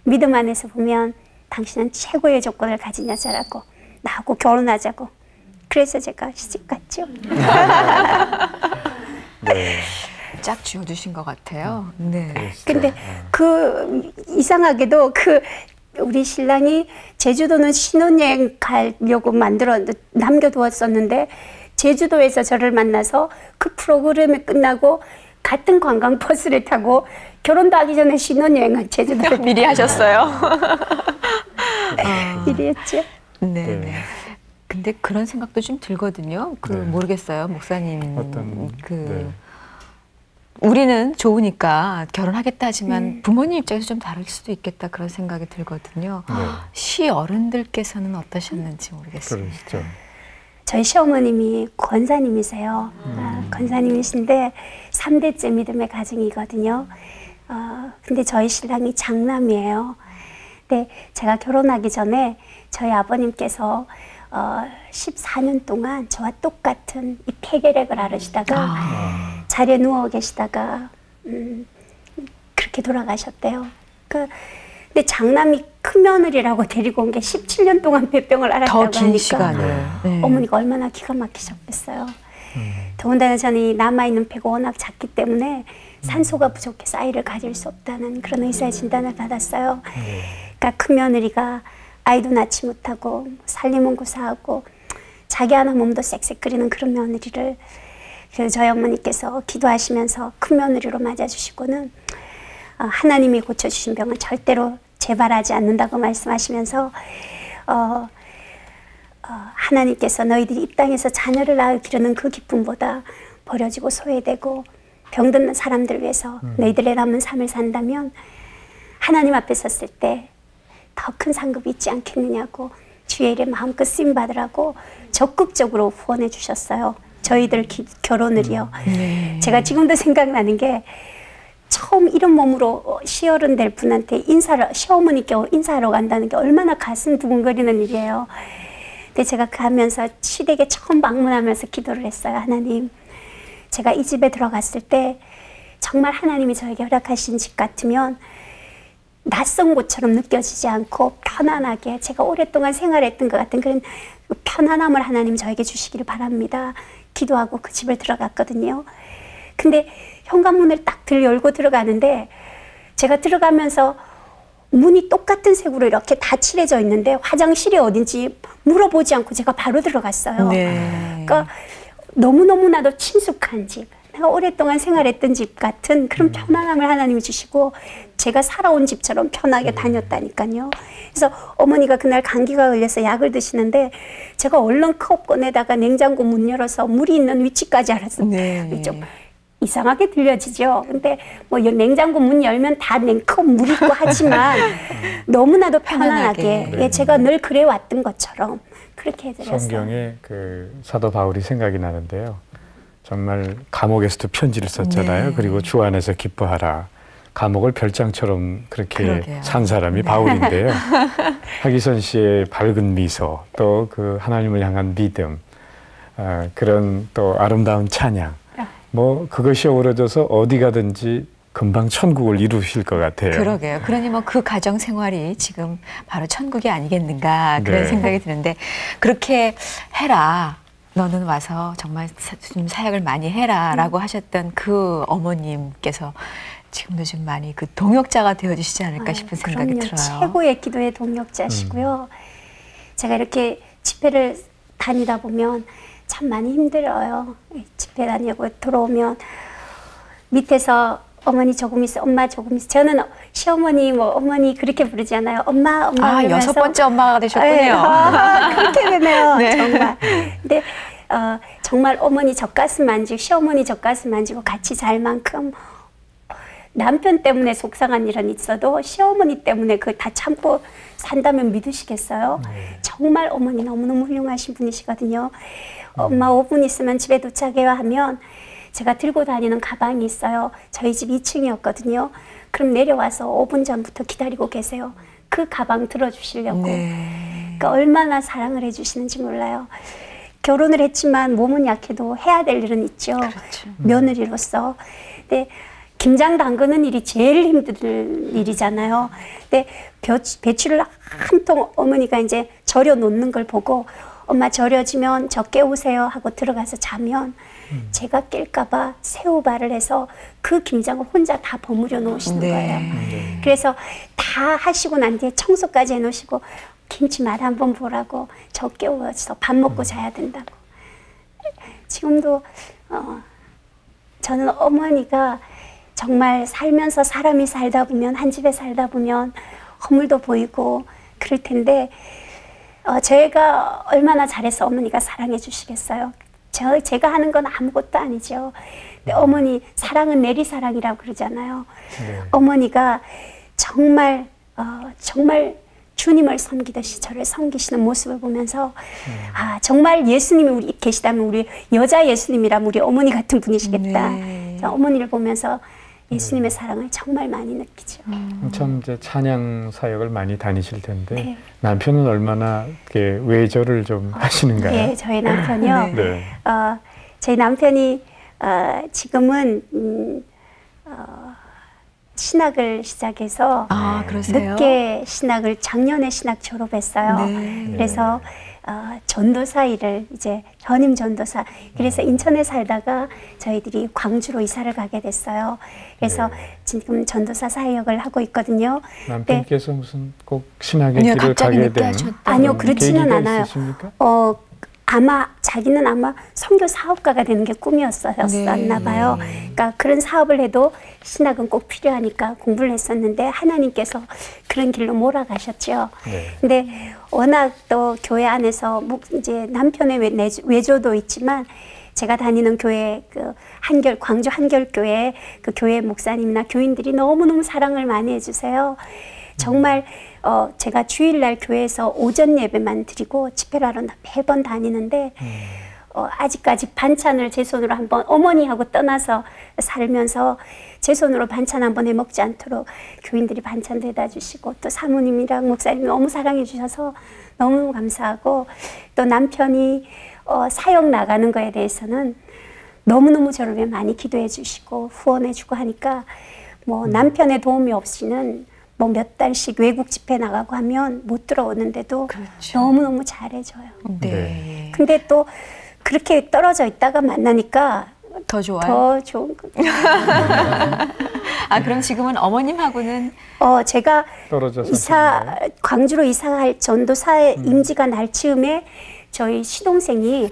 믿음 안에서 보면 당신은 최고의 조건을 가진 여자라고, 나하고 결혼하자고. 그래서 제가 시집 갔죠. 네. 짝 쥐어주신 것 같아요. 네. 근데 이상하게도 우리 신랑이 제주도는 신혼여행 가려고 남겨두었었는데 제주도에서 저를 만나서 그 프로그램이 끝나고 같은 관광버스를 타고 결혼도 하기 전에 신혼여행을 제주도에 미리 하셨어요. 미리 했죠. 네. 네. 근데 그런 생각도 좀 들거든요. 네. 모르겠어요, 목사님. 네. 우리는 좋으니까 결혼하겠다 하지만 부모님 입장에서 좀 다를 수도 있겠다 그런 생각이 들거든요. 네. 시 어른들께서는 어떠셨는지 모르겠어요. 그러시죠. 저희 시어머님이 권사님이세요. 권사님이신데 3대째 믿음의 가정이거든요. 근데 저희 신랑이 장남이에요. 근데 제가 결혼하기 전에 저희 아버님께서 14년 동안 저와 똑같은 이 폐결핵을 앓으시다가 자리에 누워 계시다가 그렇게 돌아가셨대요. 근데 장남이 큰 며느리라고 데리고 온 게 17년 동안 폐병을 앓았다고 하니까 더 긴 시간을. 네. 어머니가 얼마나 기가 막히셨겠어요. 더군다나 저는 이 남아있는 폐가 워낙 작기 때문에 산소가 부족해서 아이를 가질 수 없다는 그런 의사의 진단을 받았어요. 그러니까 큰 며느리가 아이도 낳지 못하고 살림원고사하고 자기 하나 몸도 쌕쌕거리는 그런 며느리를, 그래서 저희 어머니께서 기도하시면서 큰 며느리로 맞아주시고는 하나님이 고쳐주신 병은 절대로 재발하지 않는다고 말씀하시면서 하나님께서 너희들이 이 땅에서 자녀를 낳을 기르는 그 기쁨보다 버려지고 소외되고 병든 사람들 위해서 너희들의 남은 삶을 산다면 하나님 앞에 섰을 때 더 큰 상급이 있지 않겠느냐고 주의 일에 마음껏 쓰임 받으라고 적극적으로 후원해 주셨어요. 저희들 결혼을요. 네. 제가 지금도 생각나는 게 처음 이런 몸으로 시어른 될 분한테 시어머니께 인사하러 간다는 게 얼마나 가슴 두근거리는 일이에요. 근데 제가 가면서 시댁에 처음 방문하면서 기도를 했어요. 하나님, 제가 이 집에 들어갔을 때 정말 하나님이 저에게 허락하신 집 같으면 낯선 곳처럼 느껴지지 않고 편안하게 제가 오랫동안 생활했던 것 같은 그런 편안함을 하나님 저에게 주시기를 바랍니다. 기도하고 그 집을 들어갔거든요. 근데 현관문을 딱 열고 들어가는데 제가 들어가면서 문이 똑같은 색으로 이렇게 다 칠해져 있는데 화장실이 어딘지 물어보지 않고 제가 바로 들어갔어요. 네. 그러니까 너무너무나도 친숙한 집, 내가 오랫동안 생활했던 집 같은 그런 편안함을 하나님이 주시고 제가 살아온 집처럼 편하게 다녔다니까요. 그래서 어머니가 그날 감기가 걸려서 약을 드시는데 제가 얼른 컵 꺼내다가 냉장고 문 열어서 물이 있는 위치까지 알았어요. 네. 좀 이상하게 들려지죠. 근데 뭐 냉장고 문 열면 다 냉컵 물 있고 하지만 너무나도 편안하게 네. 제가 늘 그래왔던 것처럼 그렇게 해드렸어요. 성경에 그 사도 바울이 생각이 나는데요. 정말 감옥에서도 편지를 썼잖아요. 네. 그리고 주 안에서 기뻐하라. 감옥을 별장처럼 그렇게 그러게요. 산 사람이 바울인데요. 하기선 씨의 밝은 미소, 또 그 하나님을 향한 믿음, 그런 또 아름다운 찬양, 뭐 그것이 어우러져서 어디 가든지 금방 천국을 이루실 것 같아요. 그러게요. 그러니 뭐 그 가정 생활이 지금 바로 천국이 아니겠는가 그런 네. 생각이 드는데 그렇게 해라. 너는 와서 정말 좀 사역을 많이 해라라고 하셨던 그 어머님께서 지금도 좀 많이 그 동역자가 되어주시지 않을까 싶은 생각이 그럼요. 들어요. 최고의 기도의 동역자시고요. 제가 이렇게 집회를 다니다 보면 참 많이 힘들어요. 집회 다니고 들어오면 밑에서 어머니 조금 있어, 엄마 조금 있어. 저는 시어머니, 뭐 어머니 그렇게 부르지 않아요. 엄마, 엄마. 아, 그러면서 6번째 엄마가 되셨군요. 네, 그렇게 되네요. 네. 정말. 근데 정말 어머니 젖가슴 만지고 시어머니 젖가슴 만지고 같이 잘 만큼 남편 때문에 속상한 일은 있어도 시어머니 때문에 그걸 다 참고 산다면 믿으시겠어요? 정말 어머니 너무너무 훌륭하신 분이시거든요. 엄마 5분 있으면 집에 도착해요 하면 제가 들고 다니는 가방이 있어요. 저희 집 2층이었거든요. 그럼 내려와서 5분 전부터 기다리고 계세요. 그 가방 들어주시려고. 네. 그러니까 얼마나 사랑을 해주시는지 몰라요. 결혼을 했지만 몸은 약해도 해야 될 일은 있죠. 그렇죠. 며느리로서. 근데 김장 담그는 일이 제일 힘든 일이잖아요. 근데 배추를 한 통 어머니가 이제 절여 놓는 걸 보고 엄마 절여지면 저 깨우세요 하고 들어가서 자면 제가 깰까봐 새우발을 해서 그 김장을 혼자 다 버무려 놓으시는 네. 거예요. 그래서 다 하시고 난 뒤에 청소까지 해놓으시고 김치 맛 한번 보라고 저 깨워서 밥 먹고 자야 된다고. 지금도 저는 어머니가 정말 살면서 사람이 살다 보면 한 집에 살다 보면 허물도 보이고 그럴 텐데 저희가 얼마나 잘해서 어머니가 사랑해 주시겠어요. 제가 하는 건 아무것도 아니죠. 근데 어머니 사랑은 내리사랑이라고 그러잖아요. 네. 어머니가 정말 정말 주님을 섬기듯이 저를 섬기시는 모습을 보면서 아 정말 예수님이 우리 계시다면 우리 여자 예수님이라면 우리 어머니 같은 분이시겠다. 네. 어머니를 보면서 예수님의 사랑을 정말 많이 느끼죠. 참 이제 찬양 사역을 많이 다니실 텐데 네. 남편은 얼마나 이렇게 외절을 좀 하시는가요? 예, 저희 남편이요. 네. 저희 남편이 지금은 신학을 시작해서 아, 그러세요? 늦게 신학을 작년에 신학 졸업했어요. 네. 그래서 전도사 일을 이제 현임 전도사 그래서 인천에 살다가 저희들이 광주로 이사를 가게 됐어요. 그래서 지금 전도사 사역을 하고 있거든요. 남편께서 무슨 꼭 신학의 네, 길을 갑자기 가게 늦게 된 하셨다. 아니요, 그렇지는 계기가 않아요. 있으십니까? 아마 자기는 아마 선교 사업가가 되는 게 꿈이었었나 봐요. 그러니까 그런 사업을 해도 신학은 꼭 필요하니까 공부를 했었는데 하나님께서 그런 길로 몰아가셨죠. 네. 근데 워낙 또 교회 안에서 이제 남편의 외조도 있지만 제가 다니는 교회 그 광주 한결교회 그 교회 목사님이나 교인들이 너무너무 사랑을 많이 해주세요. 정말 제가 주일날 교회에서 오전 예배만 드리고 집회를 하러 매번 다니는데 아직까지 반찬을 제 손으로 한번 어머니하고 떠나서 살면서 제 손으로 반찬 한번 해먹지 않도록 교인들이 반찬 대다 주시고 또 사모님이랑 목사님 너무 사랑해 주셔서 너무 감사하고 또 남편이 사역 나가는 거에 대해서는 너무너무 저를 위해 많이 기도해 주시고 후원해 주고 하니까 뭐 남편의 도움이 없이는 뭐 몇 달씩 외국 집회 나가고 하면 못 들어오는데도 그렇죠. 너무너무 잘해줘요. 네. 근데 또 그렇게 떨어져 있다가 만나니까 더 좋아요? 더 좋은 거. 아, 그럼 지금은 어머님하고는 제가 떨어져서 사시나요? 광주로 이사할 전도사의 임지가 날 즈음에 저희 시동생이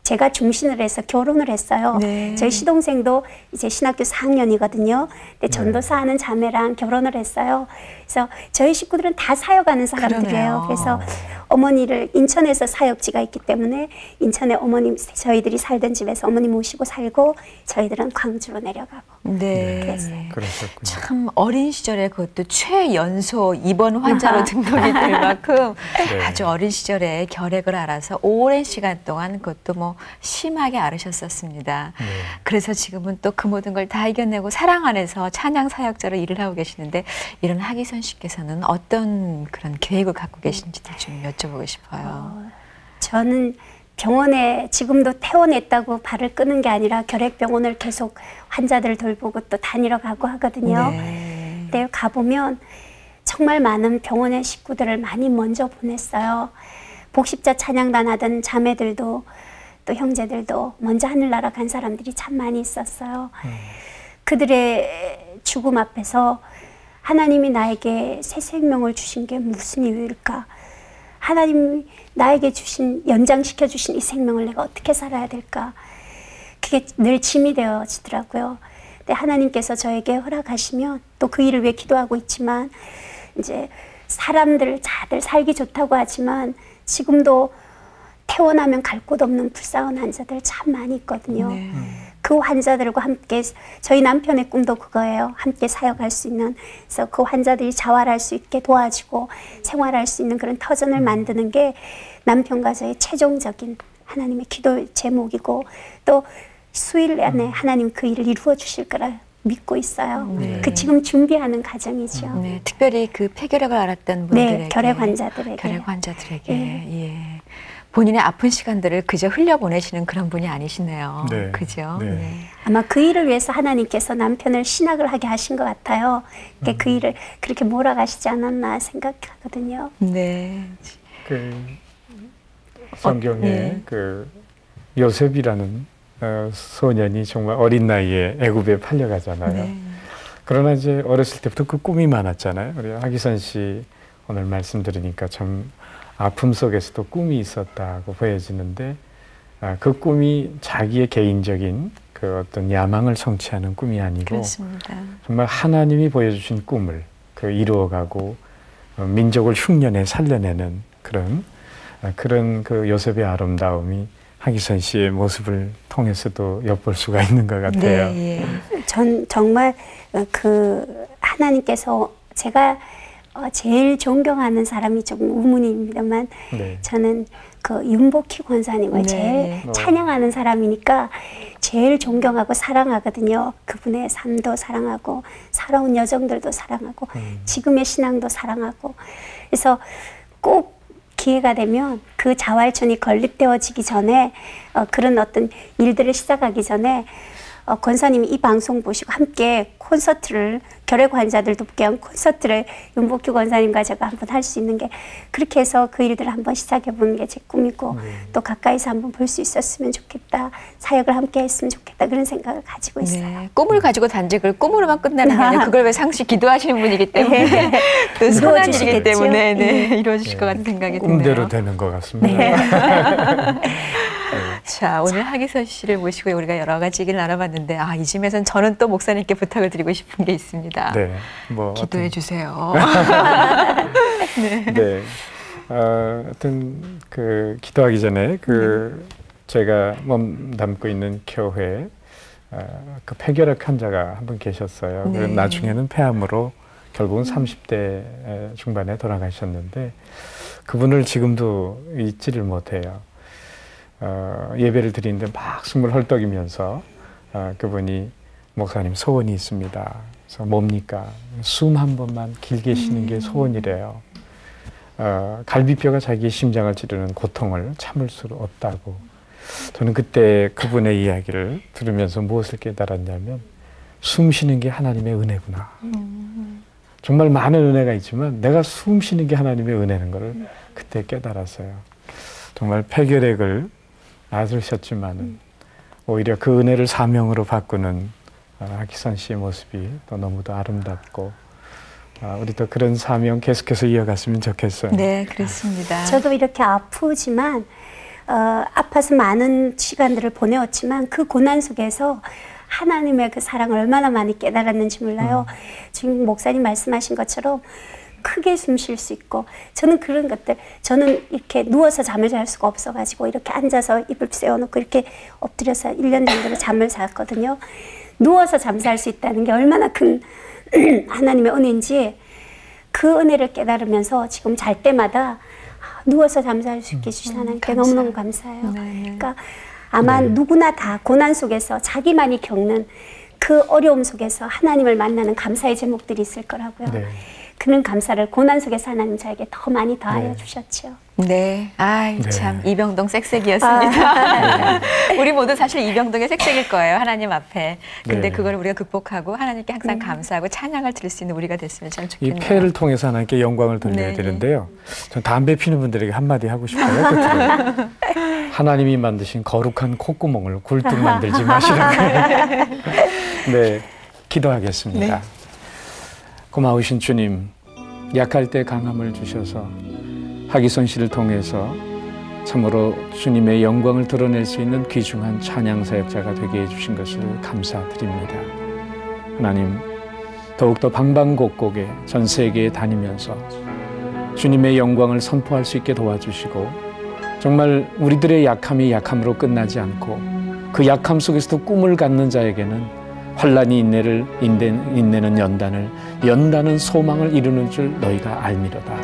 제가 중신을 해서 결혼을 했어요. 네. 저희 시동생도 이제 신학교 4학년이거든요. 근데 전도사 하는 자매랑 결혼을 했어요. 그래서 저희 식구들은 다 사역하는 사람들이에요. 그러네요. 그래서 어머니를 인천에서 사역지가 있기 때문에 인천에 어머님 저희들이 살던 집에서 어머니 모시고 살고 저희들은 광주로 내려가고 네. 그랬어요. 그러셨군요. 참 어린 시절에 그것도 최연소 입원 환자로 등록이 될 만큼 네. 아주 어린 시절에 결핵을 앓아서 오랜 시간 동안 그것도 뭐 심하게 앓으셨었습니다. 네. 그래서 지금은 또 그 모든 걸 다 이겨내고 사랑 안에서 찬양 사역자로 일을 하고 계시는데 이런 하기선 씨께서는 어떤 그런 계획을 갖고 계신지도 좀 여쭤보고 싶어요. 저는 병원에 지금도 퇴원했다고 발을 끄는 게 아니라 결핵병원을 계속 환자들 돌보고 또 다니러 가고 하거든요. 네. 근데 가보면 정말 많은 병원의 식구들을 많이 먼저 보냈어요. 복십자 찬양단 하던 자매들도 또 형제들도 먼저 하늘나라 간 사람들이 참 많이 있었어요. 그들의 죽음 앞에서 하나님이 나에게 새 생명을 주신 게 무슨 이유일까? 하나님이 나에게 주신, 연장시켜 주신 이 생명을 내가 어떻게 살아야 될까? 그게 늘 짐이 되어지더라고요. 근데 하나님께서 저에게 허락하시면 또 그 일을 위해 기도하고 있지만 이제 사람들 다들 살기 좋다고 하지만 지금도 퇴원하면 갈 곳 없는 불쌍한 환자들 참 많이 있거든요. 네. 그 환자들과 함께, 저희 남편의 꿈도 그거예요. 함께 사역할 수 있는, 그래서 그 환자들이 자활할 수 있게 도와주고 생활할 수 있는 그런 터전을 만드는 게 남편과 저의 최종적인 하나님의 기도 제목이고, 또 수일 안에 하나님 그 일을 이루어 주실 거라 믿고 있어요. 네. 그 지금 준비하는 과정이죠. 네, 특별히 그 폐결핵을 앓았던 분들에게, 네, 결핵 환자들에게. 결핵 환자들에게, 예. 본인의 아픈 시간들을 그저 흘려보내시는 그런 분이 아니시네요. 네. 그죠? 네. 네. 아마 그 일을 위해서 하나님께서 남편을 신학을 하게 하신 것 같아요. 그 일을 그렇게 몰아가시지 않았나 생각하거든요. 네. 그 성경에 네. 그 요셉이라는 소년이 정말 어린 나이에 애굽에 팔려가잖아요. 네. 그러나 이제 어렸을 때부터 그 꿈이 많았잖아요. 우리 하기선 씨 오늘 말씀 들으니까 참 아픔 속에서도 꿈이 있었다고 보여지는데, 그 꿈이 자기의 개인적인 그 어떤 야망을 성취하는 꿈이 아니고 그렇습니다. 정말 하나님이 보여주신 꿈을 그 이루어가고 민족을 흉년에 살려내는 그런 그 요셉의 아름다움이 하기선 씨의 모습을 통해서도 엿볼 수가 있는 것 같아요. 네, 예. 전 정말 그 하나님께서, 제가 제일 존경하는 사람이 조금 우문입니다만, 네. 저는 그 윤복희 권사님을 네. 제일 찬양하는 사람이니까 제일 존경하고 사랑하거든요. 그분의 삶도 사랑하고 살아온 여정들도 사랑하고 지금의 신앙도 사랑하고, 그래서 꼭 기회가 되면 그 자활촌이 건립되어지기 전에, 그런 어떤 일들을 시작하기 전에 권사님이 이 방송 보시고 함께 콘서트를, 결핵 환자들도 함께 한 콘서트를 윤복규 권사님과 제가 한번 할 수 있는 게, 그렇게 해서 그 일들을 한번 시작해 보는 게 제 꿈이고, 또 가까이서 한번 볼 수 있었으면 좋겠다, 사역을 함께 했으면 좋겠다, 그런 생각을 가지고 있어요. 네. 꿈을 가지고 단지 그걸 꿈으로만 끝나는 게 아니라 그걸 왜 상시 기도하시는 분이기 때문에 또 선한 일이기 때문에 이루어지실 것 같은 생각이 드네요. 꿈대로 되는 것 같습니다. 자, 오늘 하기선 씨를 모시고 우리가 여러 가지 얘기를 나눠봤는데, 이 점에서는 저는 또 목사님께 부탁을 드리고 싶은 게 있습니다. 네, 뭐 기도해 주세요. 네, 하여튼 그 기도하기 전에 제가 몸담고 있는 교회 그 폐결핵 환자가 한 분 계셨어요. 네. 나중에는 폐암으로 결국은 30대 중반에 돌아가셨는데, 그분을 지금도 잊지를 못해요. 예배를 드리는데 막 숨을 헐떡이면서 그분이, 목사님 소원이 있습니다. 그래서 뭡니까? 숨 한 번만 길게 쉬는 게 소원이래요. 갈비뼈가 자기의 심장을 찌르는 고통을 참을 수 없다고. 저는 그때 그분의 이야기를 들으면서 무엇을 깨달았냐면, 숨 쉬는 게 하나님의 은혜구나. 정말 많은 은혜가 있지만 내가 숨 쉬는 게 하나님의 은혜는 것을 그때 깨달았어요. 정말 폐결핵을 앓으셨지만은 오히려 그 은혜를 사명으로 바꾸는 하기선 씨의 모습이 또 너무도 아름답고, 우리 또 그런 사명 계속해서 이어갔으면 좋겠어요. 네, 그렇습니다. 저도 이렇게 아프지만, 아파서 많은 시간들을 보내었지만 그 고난 속에서 하나님의 그 사랑을 얼마나 많이 깨달았는지 몰라요. 지금 목사님 말씀하신 것처럼 크게 숨 쉴 수 있고, 저는 그런 것들, 저는 이렇게 누워서 잠을 잘 수가 없어가지고 이렇게 앉아서 이불 세워놓고 이렇게 엎드려서 1년 정도로 잠을 잤거든요. 누워서 잠잘 수 있다는 게 얼마나 큰 하나님의 은혜인지, 그 은혜를 깨달으면서 지금 잘 때마다 누워서 잠잘 수 있게 해주신 하나님께 너무너무 감사해요. 네. 그러니까 아마 네. 누구나 다 고난 속에서 자기만이 겪는 그 어려움 속에서 하나님을 만나는 감사의 제목들이 있을 거라고요. 네. 그런 감사를 고난 속에서 하나님 저에게 더 많이 더하여 네. 주셨죠. 네. 아이, 네. 참, 이병동 쌕쌕이었습니다. 우리 모두 사실 이병동의 쌕쌕일 거예요, 하나님 앞에. 근데 네. 그걸 우리가 극복하고 하나님께 항상 감사하고 찬양을 드릴 수 있는 우리가 됐으면 참 이 좋겠네요. 폐를 통해서 하나님께 영광을 돌려야 네. 되는데요. 전 담배 피는 분들에게 한마디 하고 싶어요. 끝으로. 하나님이 만드신 거룩한 콧구멍을 굴뚝 만들지 마시라고. 네, 기도하겠습니다. 네. 고마우신 주님, 약할 때 강함을 주셔서 하기선 씨를 통해서 참으로 주님의 영광을 드러낼 수 있는 귀중한 찬양 사역자가 되게 해주신 것을 감사드립니다. 하나님, 더욱더 방방곡곡에 전 세계에 다니면서 주님의 영광을 선포할 수 있게 도와주시고 정말 우리들의 약함이 약함으로 끝나지 않고 그 약함 속에서도 꿈을 갖는 자에게는 환난이 인내는 연단은 소망을 이루는 줄 너희가 알미로다.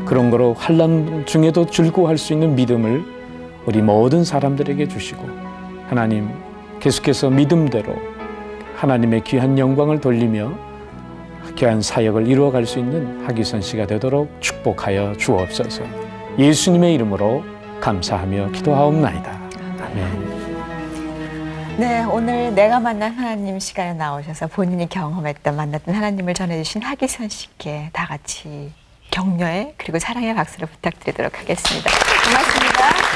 그런 거로 환난 중에도 즐거워할 수 있는 믿음을 우리 모든 사람들에게 주시고 하나님 계속해서 믿음대로 하나님의 귀한 영광을 돌리며 귀한 사역을 이루어갈 수 있는 하기선 씨가 되도록 축복하여 주옵소서. 예수님의 이름으로 감사하며 기도하옵나이다. 아멘. 네, 오늘 내가 만난 하나님 시간에 나오셔서 본인이 경험했던 만났던 하나님을 전해주신 하기선 씨께 다 같이 격려의 그리고 사랑의 박수를 부탁드리도록 하겠습니다. 고맙습니다.